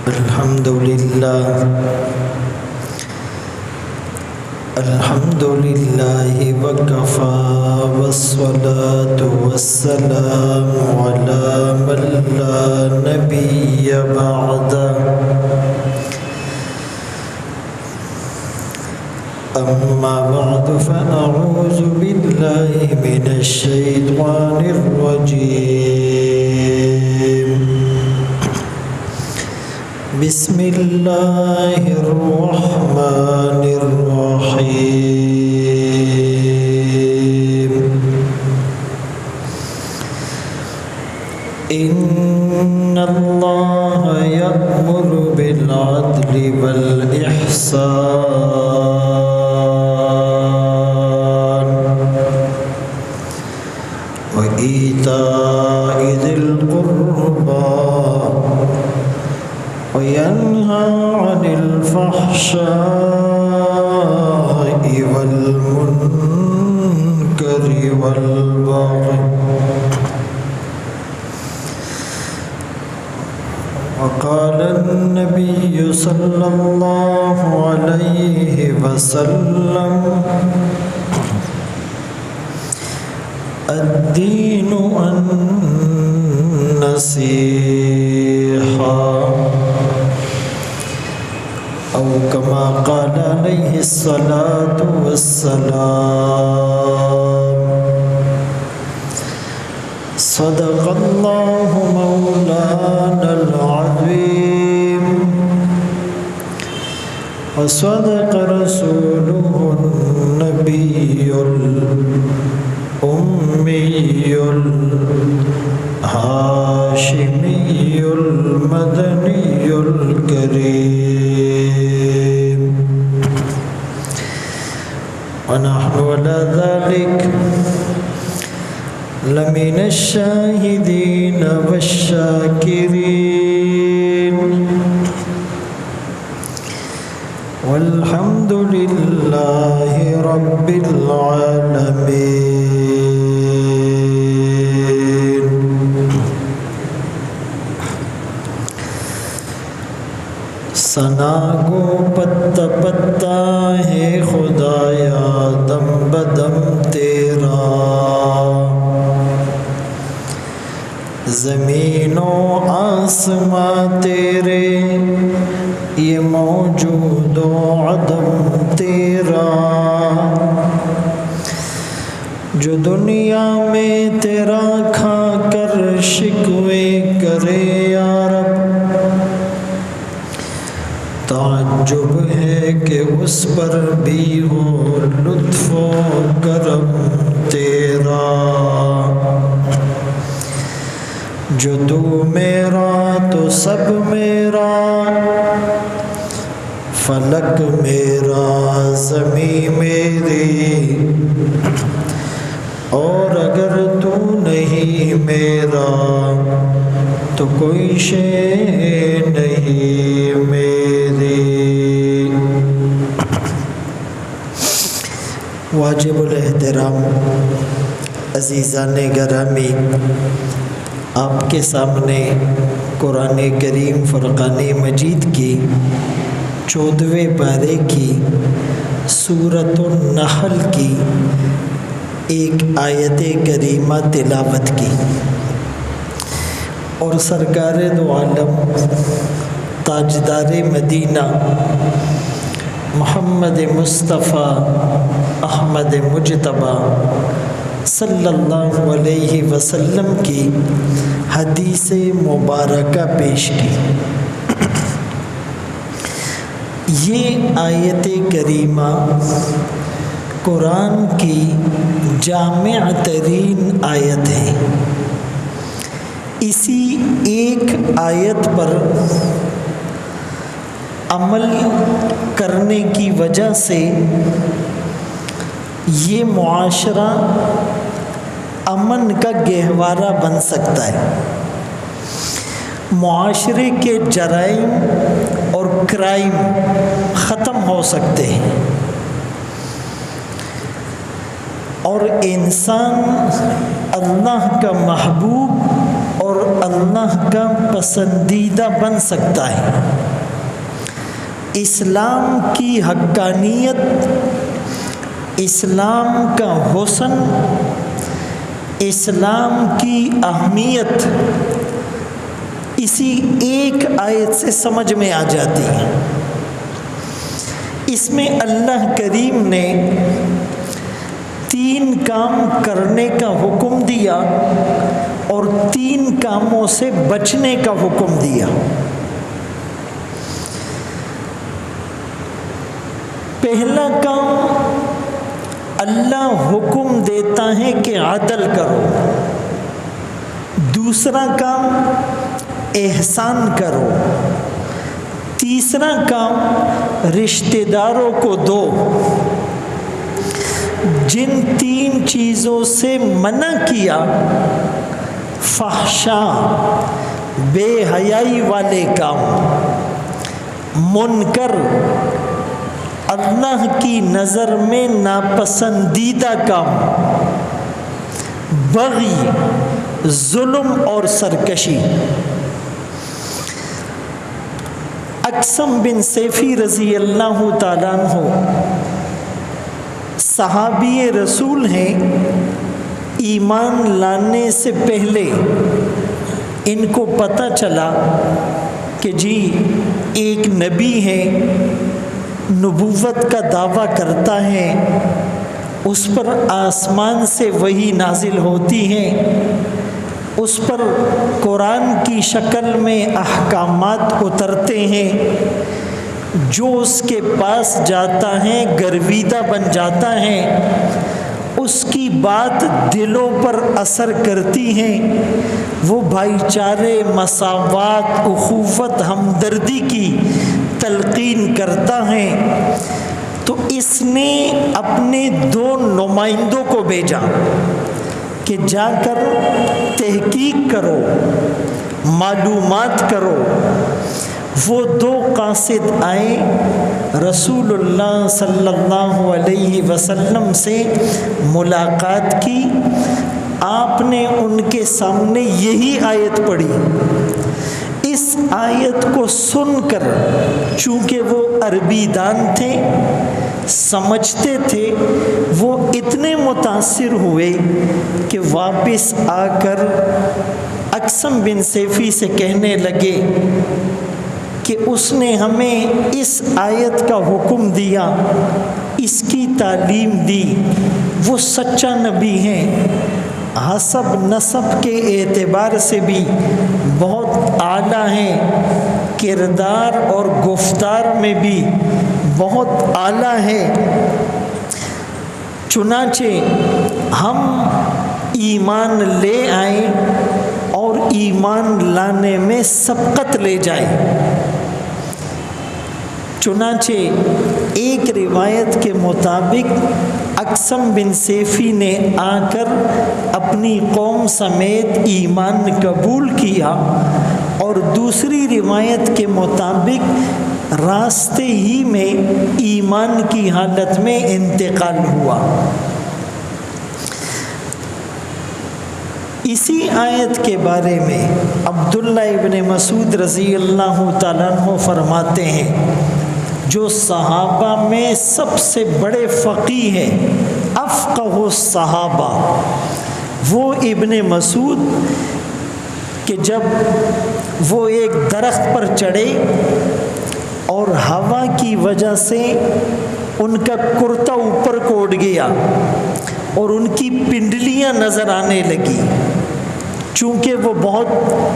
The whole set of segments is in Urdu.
الحمد لله وكفى والصلاة والسلام على من لا نبي بعده أما بعد فأعوذ بالله من الشيطان الرجيم بسم الله الرحمن الرحيم إن الله يأمر بالعدل والإحسان وإيتاء ذي القربى وينهى عن الفحشاء والمنكر والبغي وقال النبي صلى الله عليه وسلم الدين النصيحة أو كما قال عليه الصلاة والسلام صدق الله مولانا العظيم وصدق رسوله النبي الأمي الهاشمي المدني الكريم ونحن على ذلك لمن الشاهدين والشاكرين والحمد لله رب العالمين. ثنا کو پتا پتا ہے خدایا دم بدم تیرا، زمین و آسماں تیرے یہ موجود و عدم تیرا، جو دنیا میں تیرا کھا کر شکوے کرے یا رب، تعجب ہے کہ اس پر بھی ہو لطف و کرم تیرا، جو تو میرا تو سب میرا، فلک میرا زمین میری، اور اگر تو نہیں میرا تو کوئی شے نہیں میری۔ واجب الاحترام عزیزان گرامی، آپ کے سامنے قرآن کریم فرقان مجید کی 14ویں پارے کی سورۃ النحل کی ایک آیت کریمہ تلاوت کی، اور سرکار دو عالم تاجدار مدینہ محمد مصطفیٰ احمد مجتبیٰ صلی اللہ علیہ وسلم کی حدیث مبارکہ پیش کی۔ یہ آیت کریمہ قرآن کی جامع ترین آیت ہے۔ اسی ایک آیت پر عمل کرنے کی وجہ سے یہ معاشرہ امن کا گہوارہ بن سکتا ہے، معاشرے کے جرائم اور کرائم ختم ہو سکتے ہیں، اور انسان اللہ کا محبوب اور اللہ کا پسندیدہ بن سکتا ہے۔ اسلام کی حقانیت، اسلام کا حسن، اسلام کی اہمیت اسی ایک آیت سے سمجھ میں آ جاتی ہے۔ اس میں اللہ کریم نے 3 کام کرنے کا حکم دیا اور 3 کاموں سے بچنے کا حکم دیا۔ پہلا کام، اللہ حکم دیتا ہے کہ عدل کرو۔ دوسرا کام، احسان کرو۔ تیسرا کام، رشتہ داروں کو دو۔ جن 3 چیزوں سے منع کیا، فحشاء بے حیائی والے کام، منکر اللہ کی نظر میں ناپسندیدہ کام، بغی ظلم اور سرکشی۔ اقسم بن سیفی رضی اللہ تعالیٰ عنہ صحابی رسول ہیں۔ ایمان لانے سے پہلے ان کو پتہ چلا کہ جی ایک نبی ہے، نبوت کا دعویٰ کرتا ہے، اس پر آسمان سے وحی نازل ہوتی ہے، اس پر قرآن کی شکل میں احکامات اترتے ہیں، جو اس کے پاس جاتا ہے گرویدہ بن جاتا ہے، اس کی بات دلوں پر اثر کرتی ہے، وہ بھائی چارے، مساوات، اخوت، ہمدردی کی تلقین کرتا ہے۔ تو اس نے اپنے 2 نمائندوں کو بھیجا کہ جا کر تحقیق کرو، معلومات کرو۔ وہ 2 قاصد آئے، رسول اللہ صلی اللہ علیہ وسلم سے ملاقات کی۔ آپ نے ان کے سامنے یہی آیت پڑھی۔ اس آیت کو سن کر، چونکہ وہ عربی دان تھے، سمجھتے تھے، وہ اتنے متاثر ہوئے کہ واپس آ کر اقسم بن سیفی سے کہنے لگے کہ اس نے ہمیں اس آیت کا حکم دیا، اس کی تعلیم دی، وہ سچا نبی ہے، حسب نسب کے اعتبار سے بھی بہت اعلیٰ ہیں، کردار اور گفتار میں بھی بہت اعلیٰ ہے۔ چنانچہ ہم ایمان لے آئیں اور ایمان لانے میں سبقت لے جائیں۔ چنانچہ ایک روایت کے مطابق اقسم بن سیفی نے آ کر اپنی قوم سمیت ایمان قبول کیا، اور دوسری روایت کے مطابق راستے ہی میں ایمان کی حالت میں انتقال ہوا۔ اسی آیت کے بارے میں عبداللہ ابن مسعود رضی اللہ تعالیٰ عنہ فرماتے ہیں، جو صحابہ میں سب سے بڑے فقیہ ہیں، افقہ الصحابہ، وہ ابن مسعود، کہ جب وہ ایک درخت پر چڑھے اور ہوا کی وجہ سے ان کا کرتا اوپر کو اڑ گیا اور ان کی پنڈلیاں نظر آنے لگی، چونکہ وہ بہت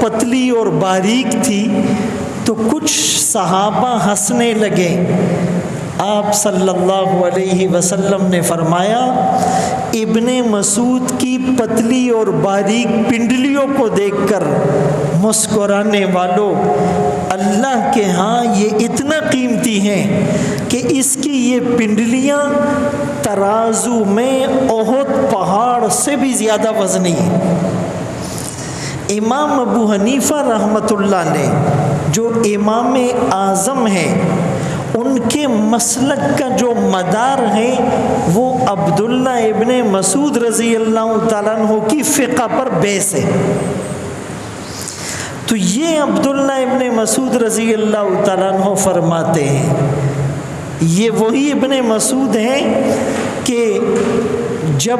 پتلی اور باریک تھی، تو کچھ صحابہ ہنسنے لگے۔ آپ صلی اللہ علیہ وسلم نے فرمایا، ابن مسعود کی پتلی اور باریک پنڈلیوں کو دیکھ کر مسکرانے والوں، اللہ کے ہاں یہ اتنا قیمتی ہیں کہ اس کی یہ پنڈلیاں ترازو میں احد پہاڑ سے بھی زیادہ وزنی ہیں۔ امام ابو حنیفہ رحمۃ اللہ نے، جو امام اعظم ہیں، ان کے مسلک کا جو مدار ہے وہ عبداللہ ابن مسعود رضی اللہ تعالیٰ عنہ کی فقہ پر بیس ہے۔ تو یہ عبداللہ ابن مسعود رضی اللہ تعالیٰ عنہ فرماتے ہیں، یہ وہی ابن مسعود ہیں کہ جب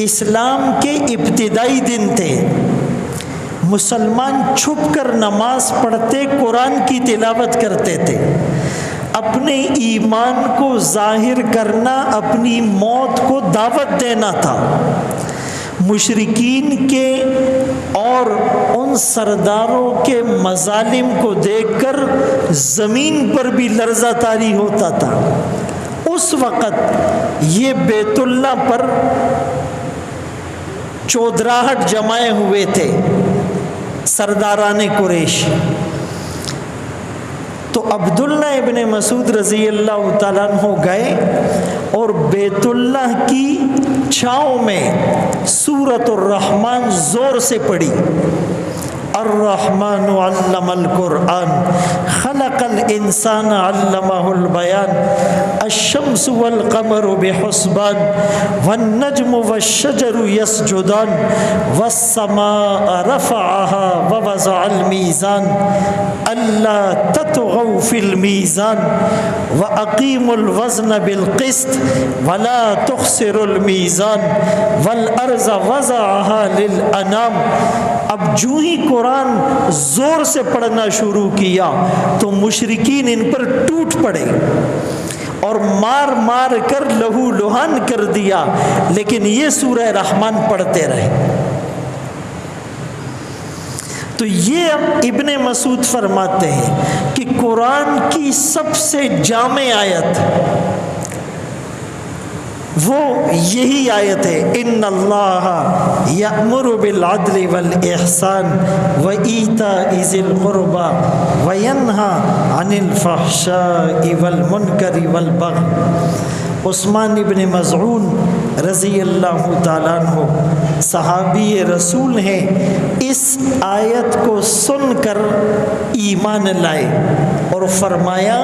اسلام کے ابتدائی دن تھے، مسلمان چھپ کر نماز پڑھتے، قرآن کی تلاوت کرتے تھے، اپنے ایمان کو ظاہر کرنا اپنی موت کو دعوت دینا تھا۔ مشرکین کے اور ان سرداروں کے مظالم کو دیکھ کر زمین پر بھی لرزہ طاری ہوتا تھا۔ اس وقت یہ بیت اللہ پر چودراہٹ جمائے ہوئے تھے سرداران قریش۔ تو عبداللہ ابن مسعود رضی اللہ تعالیٰ عنہ گئے اور بیت اللہ کی چھاؤں میں سورۃ الرحمن زور سے پڑھی، الرحمن علم القرآن خلق الانسان علمہ البیان الشمس والقمر بحسبان والنجم والشجر يسجدان والسماء رفعها ووضع الميزان الا تطغوا في الميزان واقيموا الوزن بالقسط ولا تخسروا الميزان والارض وضعها للانام۔ اب جو ہی قرآن زور سے پڑھنا شروع کیا تو مشرکین ان پر ٹوٹ پڑے اور مار مار کر لہو لہان کر دیا، لیکن یہ سورہ رحمان پڑھتے رہے۔ تو یہ اب ابن مسعود فرماتے ہیں کہ قرآن کی سب سے جامع آیت وہ یہی آیت ہے، ان اللہ یأمر بالعدل والاحسان وایتاء ذی القربى وینہی عن الفحشاء والمنکر والبغی۔ عثمان ابن مظعون رضی اللہ تعالیٰ عنہ صحابی رسول ہیں، اس آیت کو سن کر ایمان لائے اور فرمایا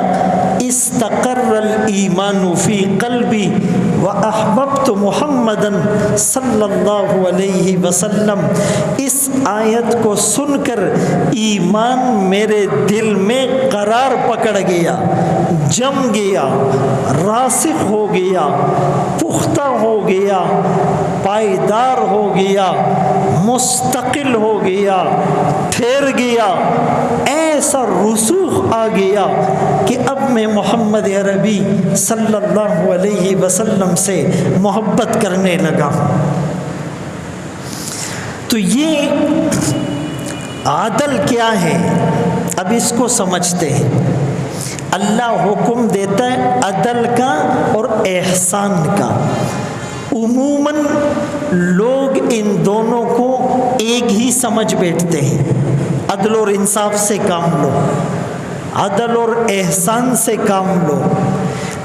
استقر الایمان فی قلبی وَأَحْبَبْتُ مُحَمَّدًا صلی اللہ علیہ وسلم۔ اس آیت کو سن کر ایمان میرے دل میں قرار پکڑ گیا، جم گیا، راسخ ہو گیا، پختہ ہو گیا، پائیدار ہو گیا، مستقل ہو گیا، ٹھہر گیا، ایسا رسوخ آ گیا کہ اب میں محمد عربی صلی اللہ علیہ وسلم سے محبت کرنے لگا۔ تو یہ عدل کیا ہے، اب اس کو سمجھتے ہیں۔ اللہ حکم دیتا ہے عدل کا اور احسان کا۔ عموماً لوگ ان دونوں کو ایک ہی سمجھ بیٹھتے ہیں، عدل اور انصاف سے کام لو، عدل اور احسان سے کام لو،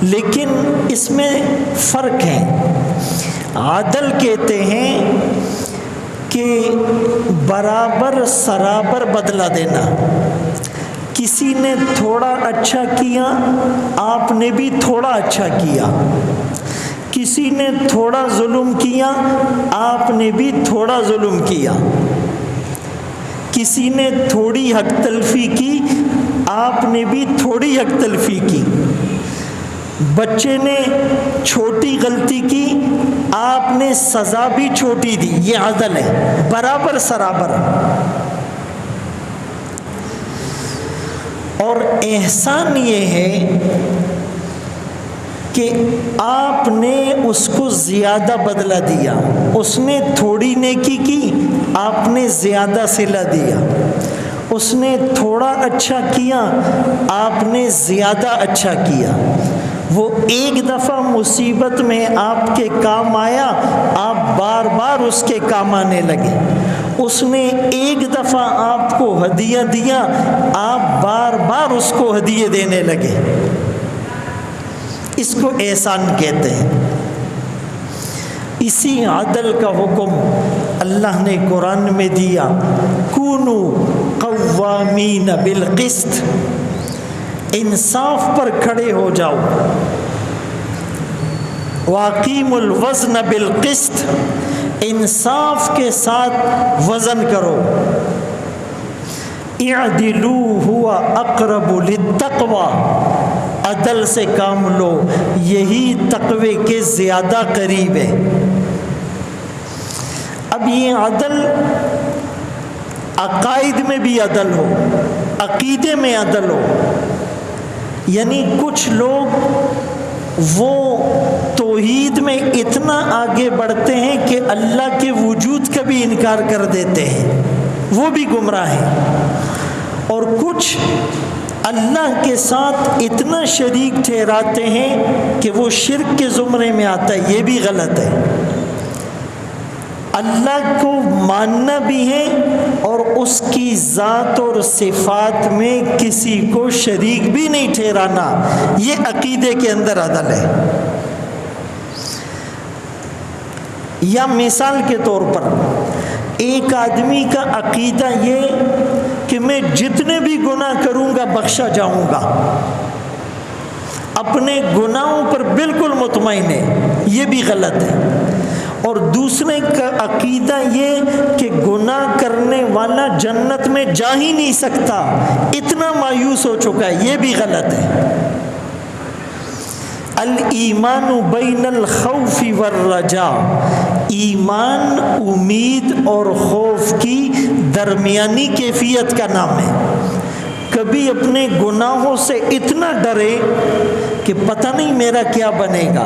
لیکن اس میں فرق ہے۔ عدل کہتے ہیں کہ برابر سرابر بدلہ دینا، کسی نے تھوڑا اچھا کیا آپ نے بھی تھوڑا اچھا کیا، کسی نے تھوڑا ظلم کیا آپ نے بھی تھوڑا ظلم کیا، کسی نے تھوڑی حق تلفی کی آپ نے بھی تھوڑی حق تلفی کی، بچے نے چھوٹی غلطی کی آپ نے سزا بھی چھوٹی دی، یہ عدل ہے، برابر سرابر۔ اور احسان یہ ہے کہ آپ نے اس کو زیادہ بدلہ دیا، اس نے تھوڑی نیکی کی آپ نے زیادہ صلہ دیا، اس نے تھوڑا اچھا کیا آپ نے زیادہ اچھا کیا۔ وہ ایک دفعہ مصیبت میں آپ کے کام آیا آپ بار بار اس کے کام آنے لگے، اس نے ایک دفعہ آپ کو ہدیہ دیا آپ بار بار اس کو ہدیے دینے لگے، اس کو احسان کہتے ہیں۔ اسی عدل کا حکم اللہ نے قرآن میں دیا، کونو قوامین بالقسط، انصاف پر کھڑے ہو جاؤ، واقیموا الوزن بالقسط، انصاف کے ساتھ وزن کرو، اعدلوا هو اقرب للتقوی، عدل سے کام لو، یہی تقوی کے زیادہ قریب ہے۔ اب یہ عدل عقائد میں بھی عدل ہو، عقیدے میں عدل ہو، یعنی کچھ لوگ وہ توحید میں اتنا آگے بڑھتے ہیں کہ اللہ کے وجود کا بھی انکار کر دیتے ہیں، وہ بھی گمراہ ہیں، اور کچھ اللہ کے ساتھ اتنا شریک ٹھہراتے ہیں کہ وہ شرک کے زمرے میں آتا ہے، یہ بھی غلط ہے۔ اللہ کو ماننا بھی ہے اور اس کی ذات اور صفات میں کسی کو شریک بھی نہیں ٹھہرانا، یہ عقیدے کے اندر عدل ہے۔ یا مثال کے طور پر ایک آدمی کا عقیدہ یہ کہ میں جتنے بھی گناہ کروں گا بخشا جاؤں گا، اپنے گناہوں پر بالکل مطمئن ہے، یہ بھی غلط ہے۔ اور دوسرے کا عقیدہ یہ کہ گناہ کرنے والا جنت میں جا ہی نہیں سکتا، اتنا مایوس ہو چکا ہے، یہ بھی غلط ہے۔ الایمان بین الخوف والرجاء، ایمان امید اور خوف کی درمیانی کیفیت کا نام ہے۔ کبھی اپنے گناہوں سے اتنا ڈرے کہ پتہ نہیں میرا کیا بنے گا،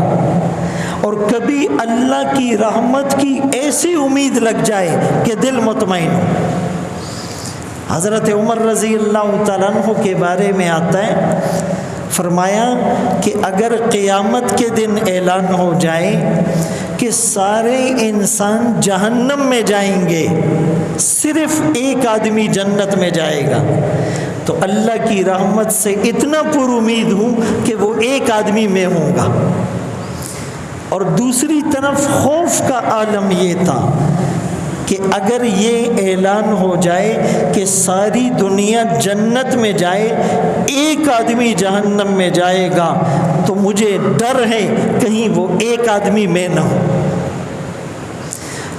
اور کبھی اللہ کی رحمت کی ایسی امید لگ جائے کہ دل مطمئن ہو۔ حضرت عمر رضی اللہ تعالیٰ عنہ کے بارے میں آتا ہے، فرمایا کہ اگر قیامت کے دن اعلان ہو جائے کہ سارے انسان جہنم میں جائیں گے، صرف ایک آدمی جنت میں جائے گا، تو اللہ کی رحمت سے اتنا پر امید ہوں کہ وہ ایک آدمی میں ہوں گا۔ اور دوسری طرف خوف کا عالم یہ تھا کہ اگر یہ اعلان ہو جائے کہ ساری دنیا جنت میں جائے، ایک آدمی جہنم میں جائے گا، تو مجھے ڈر ہے کہیں وہ ایک آدمی میں نہ ہو۔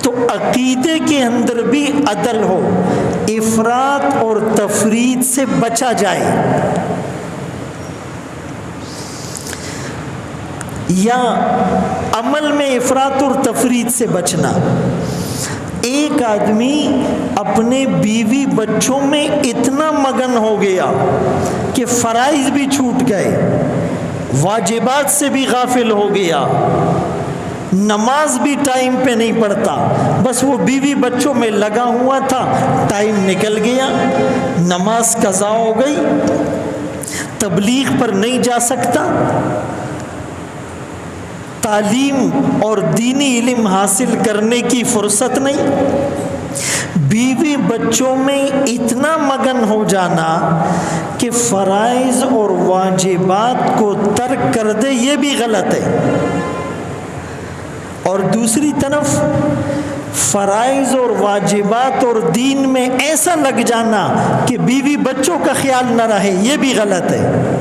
تو عقیدے کے اندر بھی عدل ہو، افراط اور تفریط سے بچا جائے۔ یا عمل میں افراط اور تفریط سے بچنا، ایک آدمی اپنے بیوی بچوں میں اتنا مگن ہو گیا کہ فرائض بھی چھوٹ گئے، واجبات سے بھی غافل ہو گیا، نماز بھی ٹائم پہ نہیں پڑھتا، بس وہ بیوی بچوں میں لگا ہوا تھا، ٹائم نکل گیا، نماز قضا ہو گئی، تبلیغ پر نہیں جا سکتا، تعلیم اور دینی علم حاصل کرنے کی فرصت نہیں، بیوی بچوں میں اتنا مگن ہو جانا کہ فرائض اور واجبات کو ترک کر دے، یہ بھی غلط ہے۔ اور دوسری طرف فرائض اور واجبات اور دین میں ایسا لگ جانا کہ بیوی بچوں کا خیال نہ رہے، یہ بھی غلط ہے۔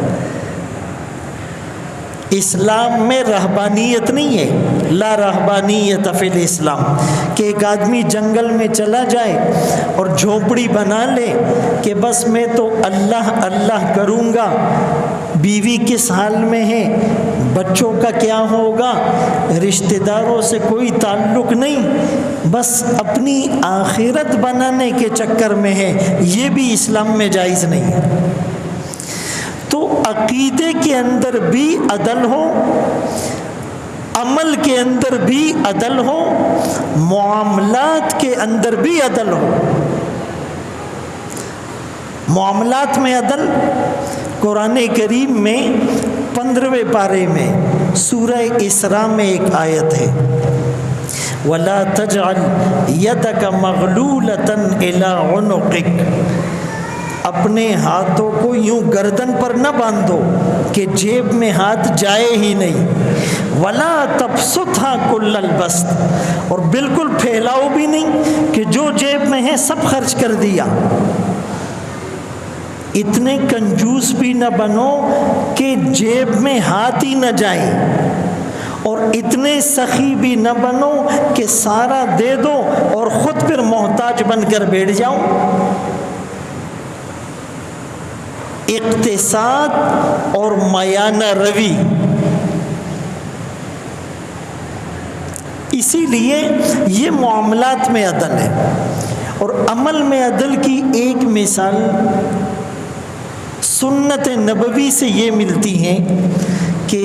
اسلام میں رہبانیت نہیں ہے، لا رہبانیت فی الاسلام، کہ ایک آدمی جنگل میں چلا جائے اور جھونپڑی بنا لے کہ بس میں تو اللہ اللہ کروں گا، بیوی کس حال میں ہے، بچوں کا کیا ہوگا، رشتہ داروں سے کوئی تعلق نہیں، بس اپنی آخرت بنانے کے چکر میں ہے، یہ بھی اسلام میں جائز نہیں ہے۔ تو عقیدے کے اندر بھی عدل ہو، عمل کے اندر بھی عدل ہو، معاملات کے اندر بھی عدل ہو۔ معاملات میں عدل، قرآن کریم میں 15ویں پارے میں سورہ اسراء میں ایک آیت ہے، وَلَا تَجْعَلْ يَدَكَ مَغْلُولَةً إِلَىٰ عُنُقِكَ، اپنے ہاتھوں کو یوں گردن پر نہ باندھو کہ جیب میں ہاتھ جائے ہی نہیں، وَلَا تَبْسُطْهَا كُلَّ الْبَسْطِ، اور بالکل پھیلاؤ بھی نہیں کہ جو جیب میں ہے سب خرچ کر دیا۔ اتنے کنجوس بھی نہ بنو کہ جیب میں ہاتھ ہی نہ جائے، اور اتنے سخی بھی نہ بنو کہ سارا دے دو اور خود پھر محتاج بن کر بیٹھ جاؤ۔ اقتصاد اور میانہ روی. اسی لیے یہ معاملات میں عدل ہے. اور عمل میں عدل کی ایک مثال سنت نبوی سے یہ ملتی ہے کہ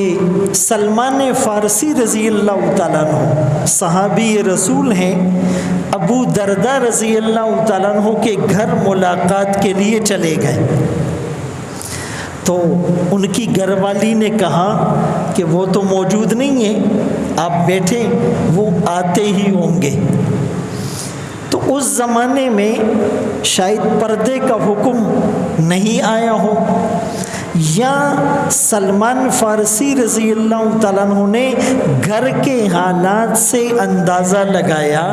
سلمان فارسی رضی اللہ تعالیٰ عنہ صحابی رسول ہیں. ابو درداء رضی اللہ تعالیٰ عنہ کے گھر ملاقات کے لیے چلے گئے تو ان کی گھر والی نے کہا کہ وہ تو موجود نہیں ہیں، آپ بیٹھے، وہ آتے ہی ہوں گے. تو اس زمانے میں شاید پردے کا حکم نہیں آیا ہو، یا سلمان فارسی رضی اللہ تعالیٰ عنہ نے گھر کے حالات سے اندازہ لگایا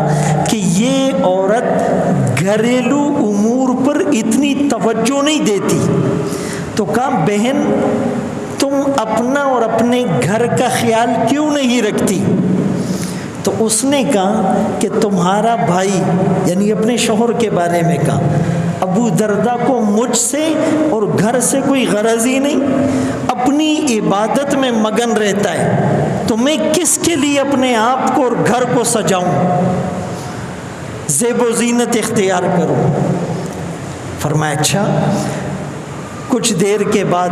کہ یہ عورت گھریلو امور پر اتنی توجہ نہیں دیتی. تو کہا بہن تم اپنا اور اپنے گھر کا خیال کیوں نہیں رکھتی؟ تو اس نے کہا کہ تمہارا بھائی، یعنی اپنے شوہر کے بارے میں کہا، ابو درداء کو مجھ سے اور گھر سے کوئی غرض ہی نہیں، اپنی عبادت میں مگن رہتا ہے، تو میں کس کے لیے اپنے آپ کو اور گھر کو سجاؤں، زیب و زینت اختیار کروں. فرمایا اچھا. کچھ دیر کے بعد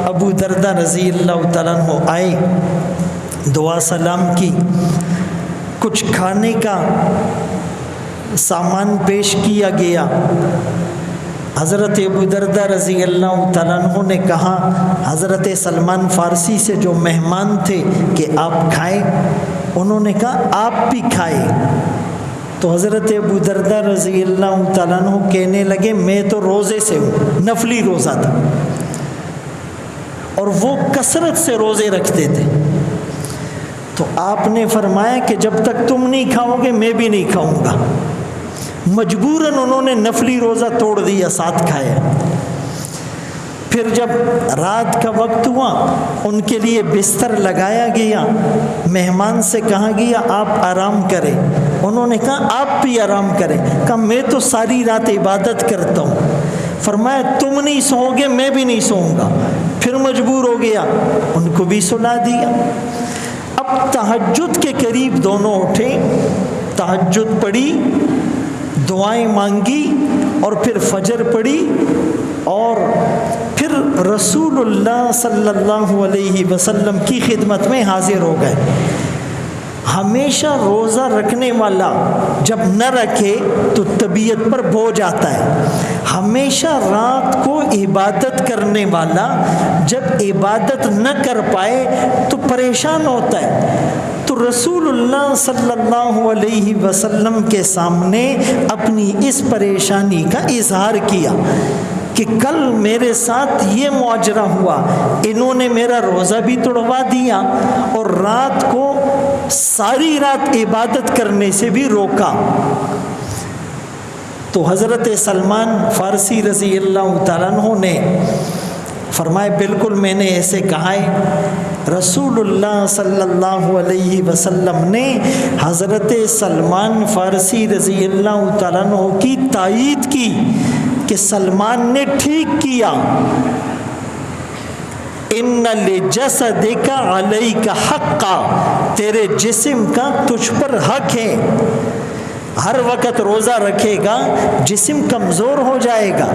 ابو درداء رضی اللہ تعالیٰ عنہ آئے، دعا سلام کی، کچھ کھانے کا سامان پیش کیا گیا. حضرت ابو درداء رضی اللہ تعالیٰ عنہ نے کہا حضرت سلمان فارسی سے جو مہمان تھے کہ آپ کھائیں. انہوں نے کہا آپ بھی کھائے. تو حضرت ابو درداء رضی اللہ تعالیٰ عنہ کہنے لگے میں تو روزے سے ہوں، نفلی روزہ تھا، اور وہ کثرت سے روزے رکھتے تھے. تو آپ نے فرمایا کہ جب تک تم نہیں کھاؤ گے میں بھی نہیں کھاؤں گا. مجبوراً انہوں نے نفلی روزہ توڑ دیا، ساتھ کھایا. پھر جب رات کا وقت ہوا ان کے لیے بستر لگایا گیا، مہمان سے کہا گیا آپ آرام کریں. انہوں نے کہا آپ بھی آرام کریں. کہا میں تو ساری رات عبادت کرتا ہوں. فرمایا تم نہیں سوؤ گے میں بھی نہیں سوؤں گا. پھر مجبور ہو گیا، ان کو بھی سلا دیا. اب تہجد کے قریب دونوں اٹھے، تہجد پڑھی، دعائیں مانگی، اور پھر فجر پڑھی، اور پھر رسول اللہ صلی اللہ علیہ وسلم کی خدمت میں حاضر ہو گئے. ہمیشہ روزہ رکھنے والا جب نہ رکھے تو طبیعت پر بوجھ آتا ہے. ہمیشہ رات کو عبادت کرنے والا جب عبادت نہ کر پائے تو پریشان ہوتا ہے. تو رسول اللہ صلی اللہ علیہ وسلم کے سامنے اپنی اس پریشانی کا اظہار کیا کہ کل میرے ساتھ یہ معاجرہ ہوا، انہوں نے میرا روزہ بھی توڑوا دیا اور رات کو ساری رات عبادت کرنے سے بھی روکا. تو حضرت سلمان فارسی رضی اللہ تعالیٰ عنہ نے فرمائے بالکل میں نے ایسے کہا ہے. رسول اللہ صلی اللہ علیہ وسلم نے حضرت سلمان فارسی رضی اللہ تعالیٰ عنہ کی تائید کی کہ سلمان نے ٹھیک کیا. ان لجسدک علیک حقا، تیرے جسم کا تجھ پر حق ہے. ہر وقت روزہ رکھے گا جسم کمزور ہو جائے گا.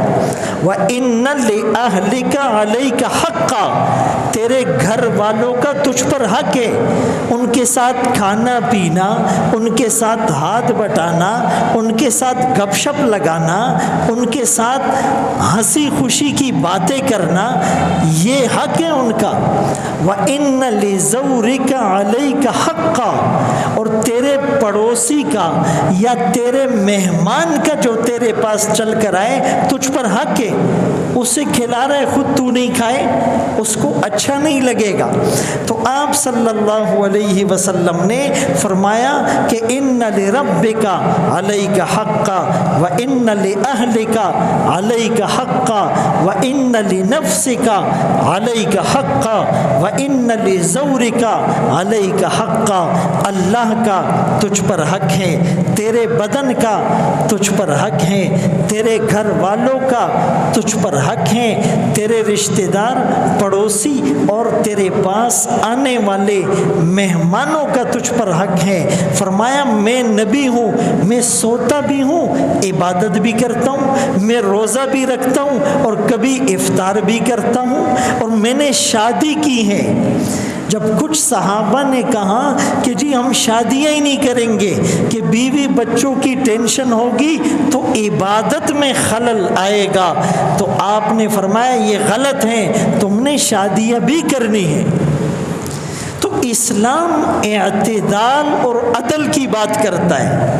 وَإِنَّ لِأَهْلِكَ عَلَيْكَ حَقًّا، تیرے گھر والوں کا تجھ پر حق ہے. ان کے ساتھ کھانا پینا، ان کے ساتھ ہاتھ بٹانا، ان کے ساتھ گپ شپ لگانا، ان کے ساتھ ہنسی خوشی کی باتیں کرنا، یہ حق ہے ان کا. وَإِنَّ لِزَوْرِكَ عَلَيْكَ حَقًّا، اور تیرے پڑوسی کا یا تیرے مہمان کا جو تیرے پاس چل کر آئے تجھ پر حق ہے. اسے کھلا رہے خود تو نہیں کھائے، اس کو اچھا نہیں لگے گا. تو آپ صلی اللہ علیہ وسلم نے فرمایا کہ ان لربک علیک حقا وان لاہلک علیک حقا وان لنفسک علیک حقا وان لزورک علیک حقا. اللہ کا تجھ پر حق ہے، تیرے بدن کا تجھ پر حق ہے، تیرے گھر والوں کا تجھ پر حق ہیں تیرے رشتہ دار، پڑوسی اور تیرے پاس آنے والے مہمانوں کا تجھ پر حق ہے۔ فرمایا میں نبی ہوں، میں سوتا بھی ہوں، عبادت بھی کرتا ہوں، میں روزہ بھی رکھتا ہوں اور کبھی افطار بھی کرتا ہوں، اور میں نے شادی کی ہے۔ جب کچھ صحابہ نے کہا کہ جی ہم شادیاں ہی نہیں کریں گے کہ بیوی بچوں کی ٹینشن ہوگی تو عبادت میں خلل آئے گا، تو آپ نے فرمایا یہ غلط ہے، تم نے شادیاں بھی کرنی ہے۔ تو اسلام اعتدال اور عدل کی بات کرتا ہے،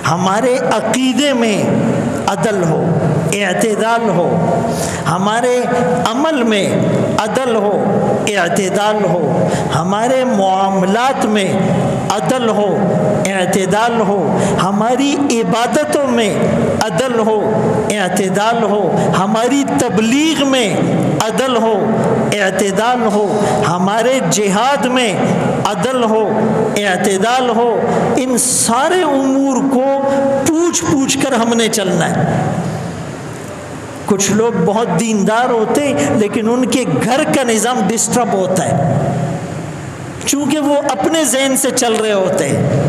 ہمارے عقیدے میں عدل ہو، اعتدال ہو، ہمارے عمل میں عدل ہو، اعتدال ہو، ہمارے معاملات میں عدل ہو، اعتدال ہو، ہماری عبادتوں میں عدل ہو، اعتدال ہو، ہماری تبلیغ میں عدل ہو، اعتدال ہو، ہمارے جہاد میں عدل ہو، اعتدال ہو۔ ان سارے امور کو پوچھ پوچھ کر ہم نے چلنا ہے۔ کچھ لوگ بہت دیندار ہوتے ہیں لیکن ان کے گھر کا نظام ڈسٹرب ہوتا ہے، چونکہ وہ اپنے ذہن سے چل رہے ہوتے ہیں،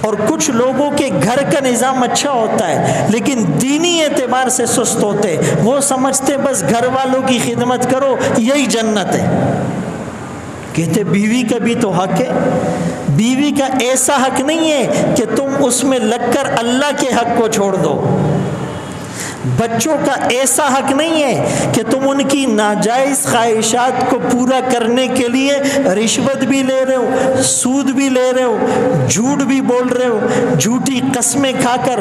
اور کچھ لوگوں کے گھر کا نظام اچھا ہوتا ہے لیکن دینی اعتبار سے سست ہوتے، وہ سمجھتے بس گھر والوں کی خدمت کرو یہی جنت ہے۔ کہتے بیوی کا بھی تو حق ہے، بیوی کا ایسا حق نہیں ہے کہ تم اس میں لگ کر اللہ کے حق کو چھوڑ دو، بچوں کا ایسا حق نہیں ہے کہ تم ان کی ناجائز خواہشات کو پورا کرنے کے لیے رشوت بھی لے رہے ہو، سود بھی لے رہے ہو، جھوٹ بھی بول رہے ہو، جھوٹی قسمیں کھا کر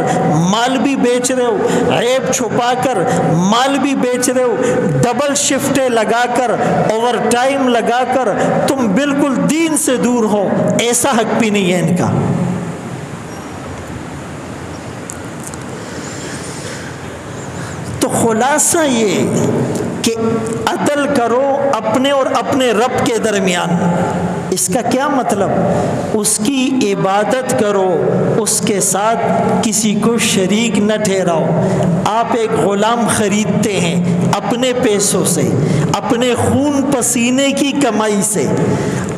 مال بھی بیچ رہے ہو، عیب چھپا کر مال بھی بیچ رہے ہو، ڈبل شفٹیں لگا کر، اوور ٹائم لگا کر تم بالکل دین سے دور ہو، ایسا حق بھی نہیں ہے ان کا۔ تو خلاصہ یہ کہ عدل کرو اپنے اور اپنے رب کے درمیان۔ اس کا کیا مطلب؟ اس کی عبادت کرو، اس کے ساتھ کسی کو شریک نہ ٹھہراؤ۔ آپ ایک غلام خریدتے ہیں اپنے پیسوں سے، اپنے خون پسینے کی کمائی سے،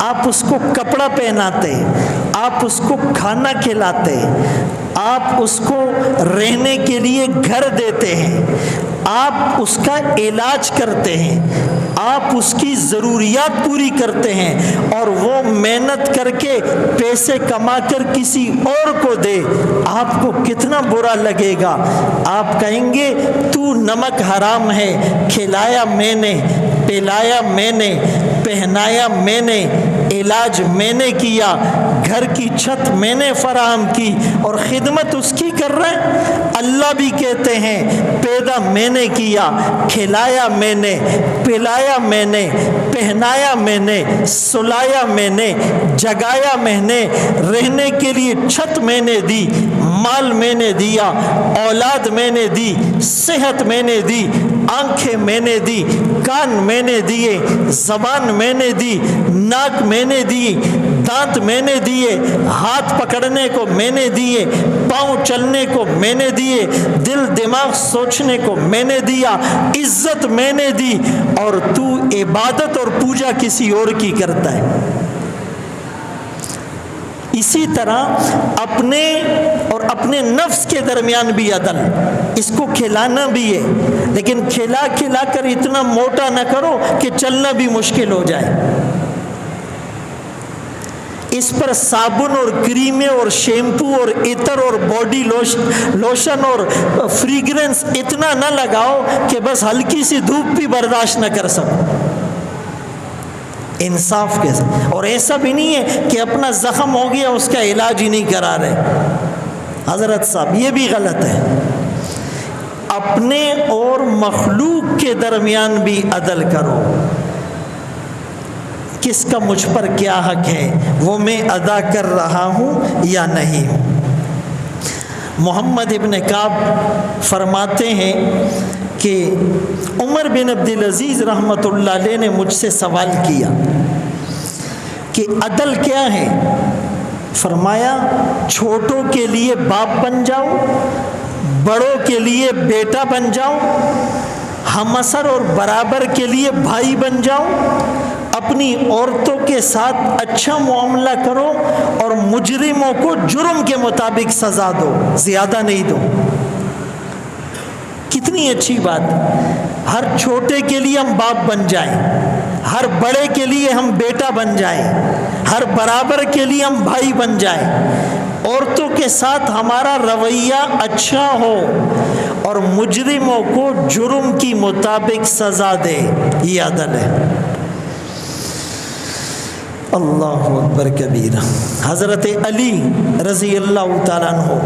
آپ اس کو کپڑا پہناتے، آپ اس کو کھانا کھلاتے، آپ اس کو رہنے کے لیے گھر دیتے ہیں، آپ اس کا علاج کرتے ہیں، آپ اس کی ضروریات پوری کرتے ہیں، اور وہ محنت کر کے پیسے کما کر کسی اور کو دے، آپ کو کتنا برا لگے گا؟ آپ کہیں گے تو نمک حرام ہے، کھلایا میں نے، پلایا میں نے، پہنایا میں نے، علاج میں نے کیا، گھر کی چھت میں نے فراہم کی، اور خدمت اس کی کر رہے ہیں۔ اللہ بھی کہتے ہیں پیدا میں نے کیا، کھلایا میں نے، پلایا میں نے، پہنایا میں نے، سلایا میں نے، جگایا میں نے، رہنے کے لیے چھت میں نے دی، مال میں نے دیا، اولاد میں نے دی، صحت میں نے دی، آنکھیں میں نے دی، کان میں نے دیے، زبان میں نے دی، ناک میں نے دی، دانت میں نے دیے، ہاتھ پکڑنے کو میں نے دیے، پاؤں چلنے کو میں نے دیے، دل دماغ سوچنے کو میں نے دیا، عزت میں نے دی، اور تو عبادت اور پوجا کسی اور کی کرتا ہے۔ اسی طرح اپنے اور اپنے نفس کے درمیان بھی عدل، اس کو کھلانا بھی ہے لیکن کھلا کھلا کر اتنا موٹا نہ کرو کہ چلنا بھی مشکل ہو جائے۔ اس پر صابن اور کریمیں اور شیمپو اور عطر اور باڈی لوشن اور فریگرنس اتنا نہ لگاؤ کہ بس ہلکی سی دھوپ بھی برداشت نہ کر سکو، انصاف کے ساتھ۔ اور ایسا بھی نہیں ہے کہ اپنا زخم ہو گیا اس کا علاج ہی نہیں کرا رہے، حضرت صاحب یہ بھی غلط ہے۔ اپنے اور مخلوق کے درمیان بھی عدل کرو، کس کا مجھ پر کیا حق ہے وہ میں ادا کر رہا ہوں یا نہیں ہوں۔ محمد ابن کعب فرماتے ہیں کہ عمر بن عبدالعزیز رحمۃ اللہ علیہ نے مجھ سے سوال کیا کہ عدل کیا ہے؟ فرمایا چھوٹوں کے لیے باپ بن جاؤ، بڑوں کے لیے بیٹا بن جاؤں، ہمسر اور برابر کے لیے بھائی بن جاؤں، اپنی عورتوں کے ساتھ اچھا معاملہ کرو اور مجرموں کو جرم کے مطابق سزا دو، زیادہ نہیں دو۔ کتنی اچھی بات، ہر چھوٹے کے لیے ہم باپ بن جائیں، ہر بڑے کے لیے ہم بیٹا بن جائیں، ہر برابر کے لیے ہم بھائی بن جائیں، عورتوں کے ساتھ ہمارا رویہ اچھا ہو اور مجرموں کو جرم کی مطابق سزا دے، یہ عدل ہے۔ اللہ اکبر کبیرہ۔ حضرت علی رضی اللہ تعالیٰ عنہ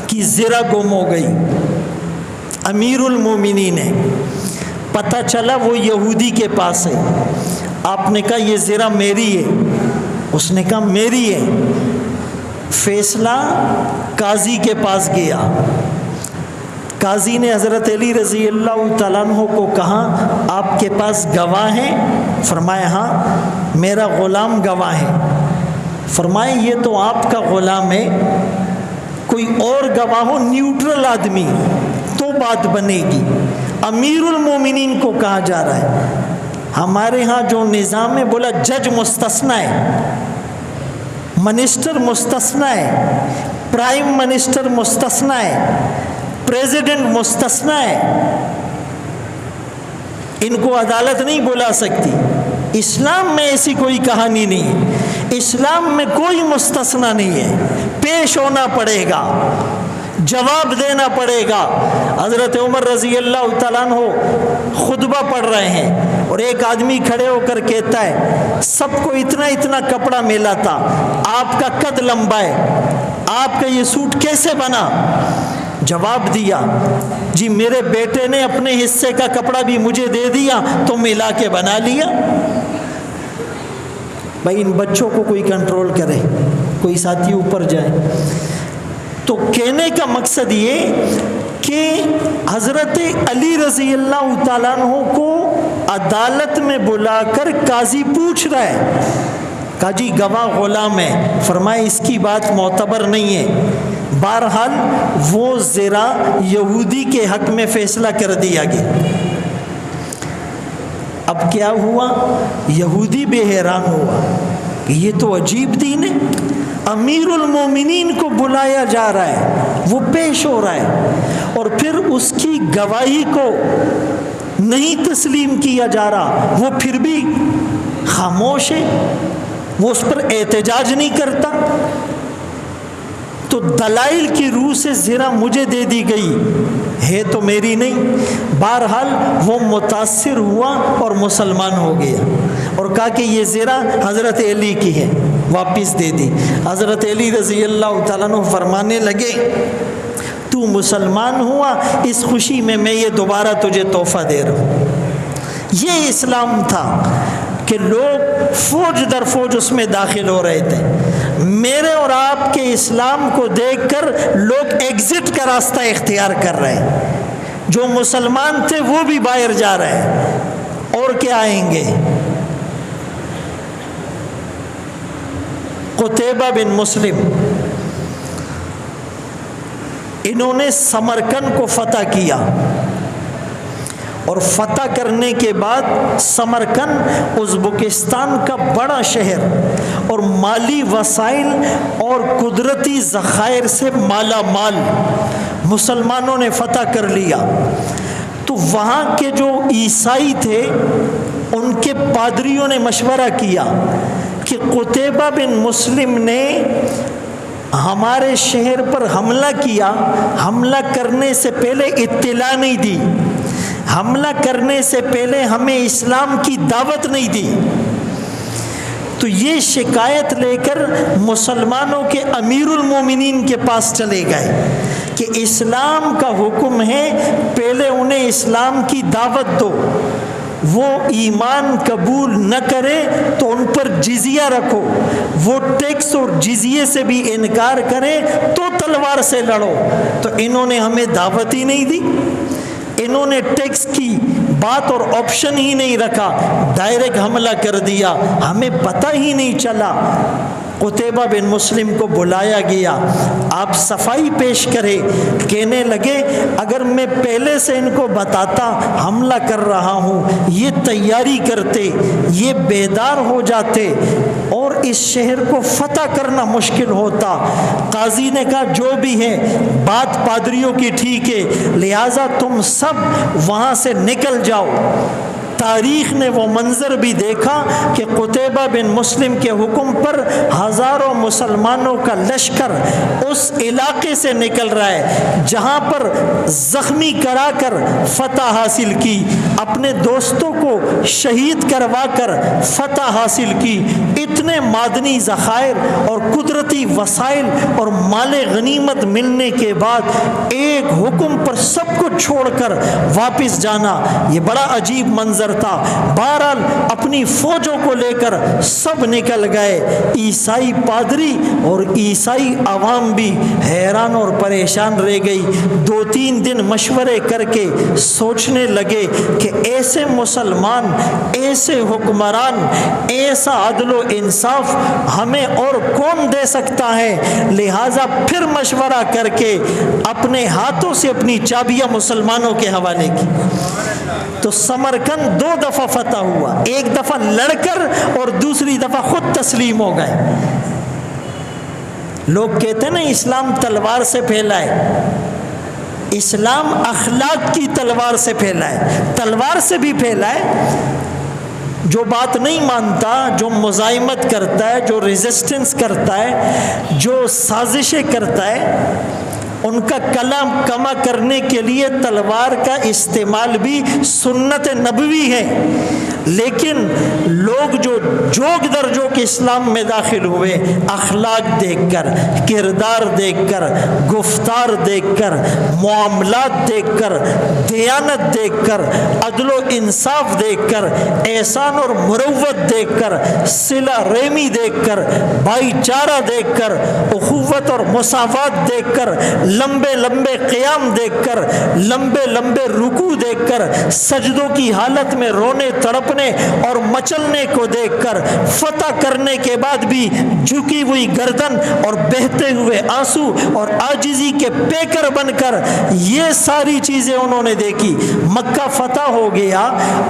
کی زرہ گم ہو گئی، امیر المومنین ہے، پتہ چلا وہ یہودی کے پاس ہے۔ آپ نے کہا یہ زرہ میری ہے، اس نے کہا میری ہے۔ فیصلہ قاضی کے پاس گیا، قاضی نے حضرت علی رضی اللہ تعالیٰ عنہ کو کہا آپ کے پاس گواہ ہیں؟ فرمایا ہاں میرا غلام گواہ ہے۔ فرمایا یہ تو آپ کا غلام ہے، کوئی اور گواہ ہو نیوٹرل آدمی تو بات بنے گی۔ امیر المومنین کو کہا جا رہا ہے، ہمارے ہاں جو نظام ہے بولا جج مستثنی ہے، منسٹر مستثنی ہے، پرائم منسٹر مستثنی ہے، پریزیڈنٹ مستثنی ہے، ان کو عدالت نہیں بلا سکتی۔ اسلام میں ایسی کوئی کہانی نہیں ہے، اسلام میں کوئی مستثنی نہیں ہے، پیش ہونا پڑے گا، جواب دینا پڑے گا۔ حضرت عمر رضی اللہ تعالیٰ عنہ خطبہ پڑھ رہے ہیں اور ایک آدمی کھڑے ہو کر کہتا ہے سب کو اتنا اتنا کپڑا ملا تھا، آپ کا قد لمبا ہے، آپ کا یہ سوٹ کیسے بنا؟ جواب دیا جی میرے بیٹے نے اپنے حصے کا کپڑا بھی مجھے دے دیا تو ملا کے بنا لیا۔ بھائی ان بچوں کو کوئی کنٹرول کرے، کوئی ساتھی اوپر جائے۔ تو کہنے کا مقصد یہ کہ حضرت علی رضی اللہ تعالیٰ عنہ کو عدالت میں بلا کر قاضی پوچھ رہا ہے، کہا جی گواہ غلام ہے، فرمایا اس کی بات معتبر نہیں ہے۔ بہرحال وہ زرہ یہودی کے حق میں فیصلہ کر دیا گیا۔ اب کیا ہوا؟ یہودی بے حیران ہوا کہ یہ تو عجیب دین ہے، امیر المومنین کو بلایا جا رہا ہے، وہ پیش ہو رہا ہے اور پھر اس کی گواہی کو نہیں تسلیم کیا جا رہا، وہ پھر بھی خاموش ہے، وہ اس پر احتجاج نہیں کرتا۔ تو دلائل کی روح سے زرہ مجھے دے دی گئی ہے تو میری نہیں۔ بہرحال وہ متاثر ہوا اور مسلمان ہو گیا اور کہا کہ یہ زرہ حضرت علی کی ہے، واپس دے دی۔ حضرت علی رضی اللہ تعالیٰ عنہ فرمانے لگے تو مسلمان ہوا، اس خوشی میں میں یہ دوبارہ تجھے تحفہ دے رہا ہوں۔ یہ اسلام تھا کہ لوگ فوج در فوج اس میں داخل ہو رہے تھے۔ میرے اور آپ کے اسلام کو دیکھ کر لوگ ایگزٹ کا راستہ اختیار کر رہے ہیں، جو مسلمان تھے وہ بھی باہر جا رہے ہیں، اور کیا آئیں گے؟ قتیبہ بن مسلم، انہوں نے سمرقند کو فتح کیا اور فتح کرنے کے بعد سمرقند ازبکستان کا بڑا شہر اور مالی وسائل اور قدرتی ذخائر سے مالا مال مسلمانوں نے فتح کر لیا۔ تو وہاں کے جو عیسائی تھے ان کے پادریوں نے مشورہ کیا کہ قتیبہ بن مسلم نے ہمارے شہر پر حملہ کیا، حملہ کرنے سے پہلے اطلاع نہیں دی، حملہ کرنے سے پہلے ہمیں اسلام کی دعوت نہیں دی۔ تو یہ شکایت لے کر مسلمانوں کے امیر المومنین کے پاس چلے گئے کہ اسلام کا حکم ہے پہلے انہیں اسلام کی دعوت دو، وہ ایمان قبول نہ کرے تو ان پر جزیہ رکھو، وہ ٹیکس اور جزیے سے بھی انکار کرے تو تلوار سے لڑو۔ تو انہوں نے ہمیں دعوت ہی نہیں دی، انہوں نے ٹیکس کی بات اور آپشن ہی نہیں رکھا، ڈائریکٹ حملہ کر دیا، ہمیں پتہ ہی نہیں چلا۔ قتیبہ بن مسلم کو بلایا گیا، آپ صفائی پیش کرے، کہنے لگے اگر میں پہلے سے ان کو بتاتا حملہ کر رہا ہوں، یہ تیاری کرتے، یہ بیدار ہو جاتے اور اس شہر کو فتح کرنا مشکل ہوتا۔ قاضی نے کہا جو بھی ہے بات پادریوں کی ٹھیک ہے، لہٰذا تم سب وہاں سے نکل جاؤ۔ تاریخ نے وہ منظر بھی دیکھا کہ قتیبہ بن مسلم کے حکم پر ہزاروں مسلمانوں کا لشکر اس علاقے سے نکل رہا ہے جہاں پر زخمی کرا کر فتح حاصل کی، اپنے دوستوں کو شہید کروا کر فتح حاصل کی۔ اتنے معدنی ذخائر اور قدرتی وسائل اور مال غنیمت ملنے کے بعد ایک حکم پر سب کو چھوڑ کر واپس جانا، یہ بڑا عجیب منظر تھا۔ بہرحال اپنی فوجوں کو لے کر سب نکل گئے۔ عیسائی پادری اور عیسائی عوام بھی حیران اور پریشان رہ گئی۔ 2-3 دن مشورے کر کے سوچنے لگے کہ ایسے مسلمان، ایسے حکمران، ایسا عدل و انصاف ہمیں اور کون دے سکتا ہے؟ لہٰذا پھر مشورہ کر کے اپنے ہاتھوں سے اپنی چابیاں مسلمانوں کے حوالے کی۔ تو سمرقند 2 دفعہ فتح ہوا، ایک دفعہ لڑ کر اور دوسری دفعہ خود تسلیم ہو گئے۔ لوگ کہتے ہیں نا اسلام تلوار سے پھیلا ہے، اسلام اخلاق کی تلوار سے پھیلا ہے، تلوار سے بھی پھیلا ہے۔ جو بات نہیں مانتا، جو مزاحمت کرتا ہے، جو ریزسٹنس کرتا ہے، جو سازشیں کرتا ہے، ان کا کلام کما کرنے کے لیے تلوار کا استعمال بھی سنت نبوی ہے۔ لیکن لوگ جو جوگ در جوگ اسلام میں داخل ہوئے، اخلاق دیکھ کر، کردار دیکھ کر، گفتار دیکھ کر، معاملات دیکھ کر، دیانت دیکھ کر، عدل و انصاف دیکھ کر، احسان اور مروت دیکھ کر، صلہ رحمی دیکھ کر، بھائی چارہ دیکھ کر، اخوت اور مساوات دیکھ کر، لمبے لمبے قیام دیکھ کر، لمبے لمبے رکوع دیکھ کر، سجدوں کی حالت میں رونے تڑپنے اور مچلنے کو دیکھ کر، فتح کرنے کے بعد بھی جھکی ہوئی گردن اور بہتے ہوئے آنسو اور عاجزی کے پیکر بن کر، یہ ساری چیزیں انہوں نے دیکھی۔ مکہ فتح ہو گیا،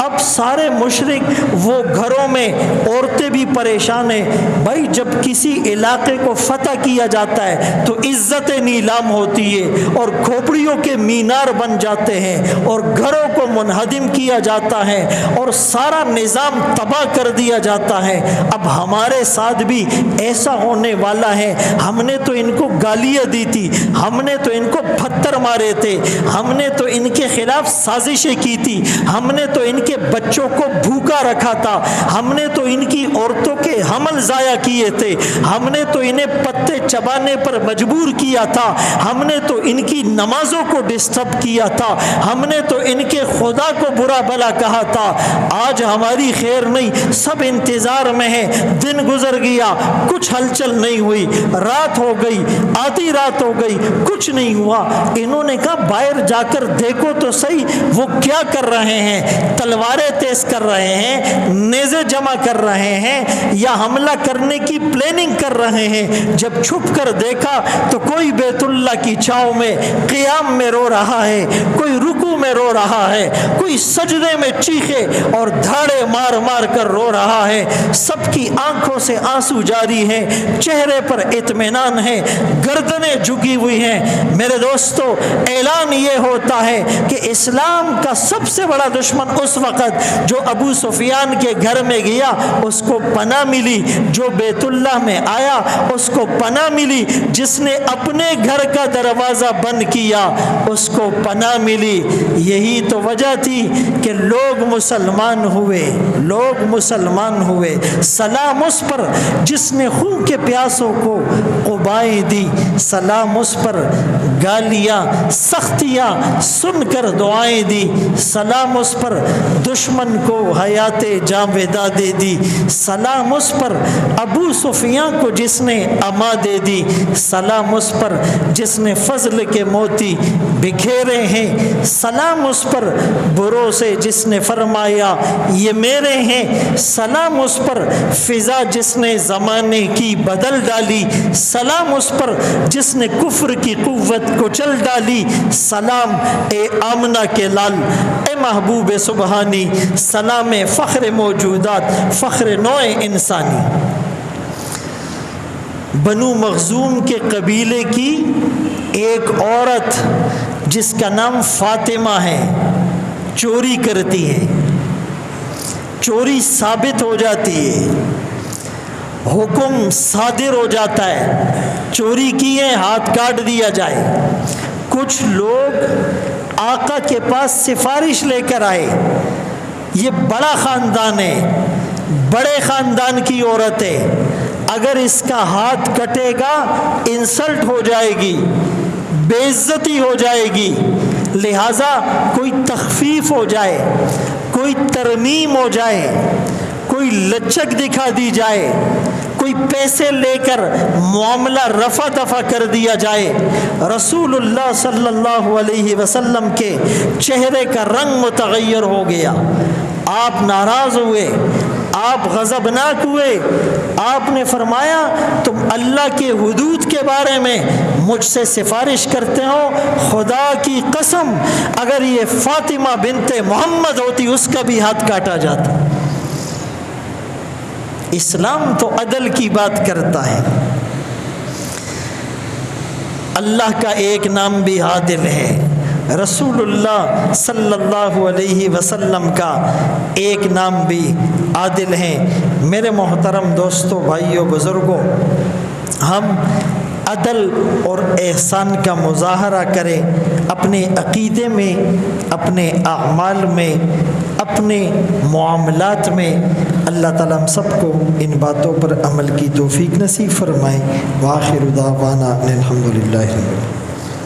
اب سارے مشرک وہ گھروں میں، عورتیں بھی پریشان ہیں۔ بھائی جب کسی علاقے کو فتح کیا جاتا ہے تو عزت نیلام ہوتی ہے اور کھوپڑیوں کے مینار بن جاتے ہیں اور گھروں کو منہدم کیا جاتا ہے اور سارا نظام تباہ کر دیا جاتا ہے۔ اب ہمارے ساتھ بھی ایسا ہونے والا ہے۔ ہم نے تو ان کو گالیاں دی تھی، ہم نے تو ان کو پتھر مارے تھے، ہم نے تو ان کے خلاف سازشیں کی تھی، ہم نے تو ان کے بچوں کو بھوکا رکھا تھا، ہم نے تو ان کی عورتوں کے حمل ضائع کیے تھے، ہم نے تو انہیں پتے چبانے پر مجبور کیا تھا، ہم نے تو ان کی نمازوں کو ڈسٹرب کیا تھا، ہم نے تو ان کے خدا کو برا بھلا کہا تھا۔ آج ہماری خیر نہیں، سب انتظار میں ہے۔ دن گزر گیا، کچھ ہلچل نہیں ہوئی، رات ہو گئی، آدھی رات ہو گئی، کچھ نہیں ہوا۔ انہوں نے کہا باہر جا کر دیکھو تو صحیح وہ کیا کر رہے ہیں، تلواریں تیز کر رہے ہیں، نیزے جمع کر رہے ہیں یا حملہ کرنے کی پلاننگ کر رہے ہیں۔ جب چھپ کر دیکھا تو کوئی بیت اللہ کی چھاؤں میں قیام میں رو رہا ہے، کوئی رکوع میں رو رہا ہے، کوئی سجدے میں چیخے اور دھاڑے مار مار کر رو رہا ہے۔ سب کی آنکھوں سے آنسو جاری ہیں، چہرے پر اطمینان ہے، گردنیں جھکی ہوئی ہیں۔ میرے دوستو، اعلان یہ ہوتا ہے کہ اسلام کا سب سے بڑا دشمن اس وقت جو ابو سفیان کے گھر میں گیا اس کو پناہ ملی، جو بیت اللہ میں آیا اس کو پناہ ملی، جس نے اپنے گھر کا دروازہ بند کیا اس کو پناہ ملی۔ یہی تو وجہ تھی کہ لوگ مسلمان ہوئے، لوگ مسلمان ہوئے۔ سلام اس پر جس نے خون کے پیاسوں کو قبائیں دی، سلام اس پر گالیاں سختیاں سن کر دعائیں دی، سلام اس پر دشمن کو حیات جاویدہ دے دی، سلام اس پر ابو سفیان کو جس نے اما دے دی، سلام اس پر جس نے فضل کے موتی بکھیرے ہیں، سلام سلام اس پر بھروسے جس نے فرمایا یہ میرے ہیں، سلام اس پر فضا جس نے زمانے کی بدل ڈالی، سلام اس پر جس نے کفر کی قوت کو چل ڈالی، سلام اے آمنہ کے لال، اے محبوب سبحانی، سلام فخر موجودات، فخر نوع انسانی۔ بنو مخزوم کے قبیلے کی ایک عورت جس کا نام فاطمہ ہے چوری کرتی ہے، چوری ثابت ہو جاتی ہے، حکم صادر ہو جاتا ہے، چوری کی ہے ہاتھ کاٹ دیا جائے۔ کچھ لوگ آقا کے پاس سفارش لے کر آئے، یہ بڑا خاندان ہے، بڑے خاندان کی عورت ہے، اگر اس کا ہاتھ کٹے گا انسلٹ ہو جائے گی، بے عزتی ہو جائے گی، لہٰذا کوئی تخفیف ہو جائے، کوئی ترمیم ہو جائے، کوئی لچک دکھا دی جائے، کوئی پیسے لے کر معاملہ رفع دفع کر دیا جائے۔ رسول اللہ صلی اللہ علیہ وسلم کے چہرے کا رنگ متغیر ہو گیا، آپ ناراض ہوئے، آپ غضبناک ہوئے، آپ نے فرمایا تم اللہ کے حدود کے بارے میں مجھ سے سفارش کرتے ہو، خدا کی قسم اگر یہ فاطمہ بنت محمد ہوتی اس کا بھی ہاتھ کاٹا جاتا۔ اسلام تو عدل کی بات کرتا ہے، اللہ کا ایک نام بھی عادل ہے، رسول اللہ صلی اللہ علیہ وسلم کا ایک نام بھی عادل ہے۔ میرے محترم دوستوں، بھائیوں، بزرگوں، ہم عدل اور احسان کا مظاہرہ کریں اپنے عقیدے میں، اپنے اعمال میں، اپنے معاملات میں۔ اللہ تعالیٰ ہم سب کو ان باتوں پر عمل کی توفیق نصیب فرمائے۔ وآخر دعوانا الحمد للہ۔